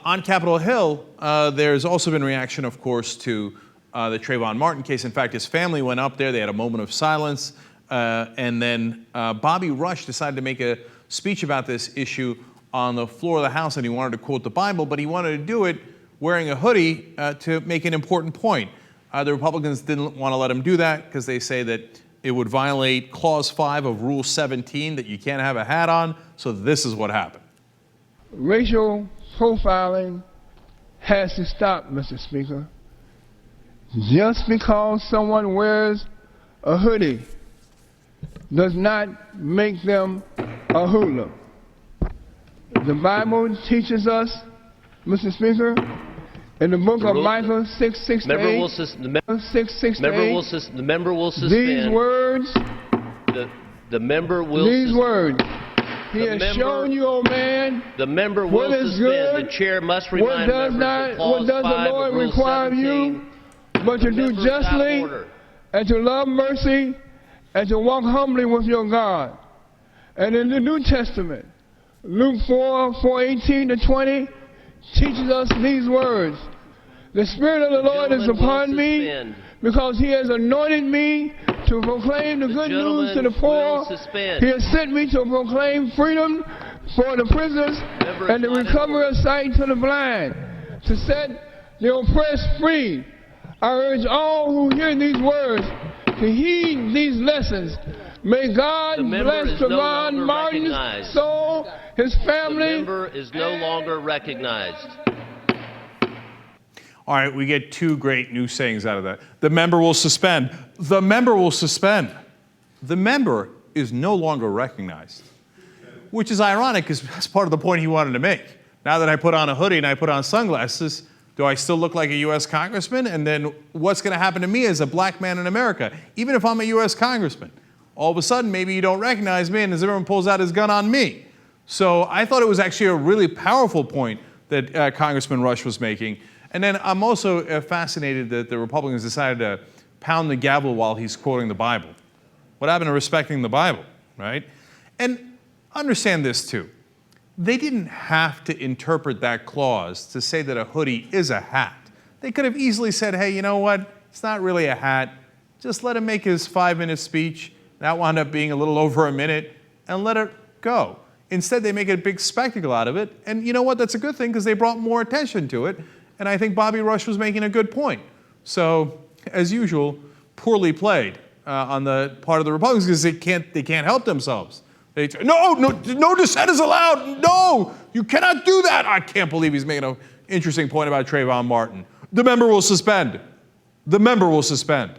On Capitol Hill, there's also been reaction, of course, to the Trayvon Martin case. In fact, his family went up there. They had a moment of silence. And then Bobby Rush decided to make a speech about this issue on the floor of the House, and he wanted to quote the Bible, but he wanted to do it wearing a hoodie to make an important point. The Republicans didn't want to let him do that because they say that it would violate Clause 5 of Rule 17, that you can't have a hat on. So this is what happened. Racial profiling has to stop, Mr. Speaker. Just because someone wears a hoodie does not make them a hoodlum. The Bible teaches us, Mr. Speaker, in the book of Micah 6:6-8, the member will suspend. These words. The member will. These words. He has shown you, O man. The member will suspend. Good, the chair must remind members of what does the Lord require of you, but to do justly, and to love mercy, and to walk humbly with your God. And in the New Testament, Luke 4:18-20 teaches us these words. The Spirit of the Lord is upon me, because He has anointed me to proclaim the good news to the poor. He has sent me to proclaim freedom for the prisoners and the recovery of sight to the blind, to set the oppressed free. I urge all who hear these words to heed these lessons. May God bless Trayvon Martin's soul, his family. The member is no longer recognized. All right, we get two great new sayings out of that. The member will suspend. The member will suspend. The member is no longer recognized, which is ironic because that's part of the point he wanted to make. Now that I put on a hoodie and I put on sunglasses, do I still look like a U.S. congressman? And then what's going to happen to me as a black man in America? Even if I'm a U.S. congressman, all of a sudden maybe you don't recognize me and Zimmerman pulls out his gun on me. So I thought it was actually a really powerful point that Congressman Rush was making. And then I'm also fascinated that the Republicans decided to pound the gavel while he's quoting the Bible. What happened to respecting the Bible, right? And understand this too. They didn't have to interpret that clause to say that a hoodie is a hat. They could have easily said, hey, you know what? It's not really a hat. Just let him make his 5-minute speech. That wound up being a little over a minute, and let it go. Instead, they make a big spectacle out of it. And you know what? That's a good thing because they brought more attention to it. And I think Bobby Rush was making a good point. So, as usual, poorly played on the part of the Republicans because they can't help themselves. They say, no dissent is allowed. No, you cannot do that. I can't believe he's making an interesting point about Trayvon Martin. The member will suspend. The member will suspend.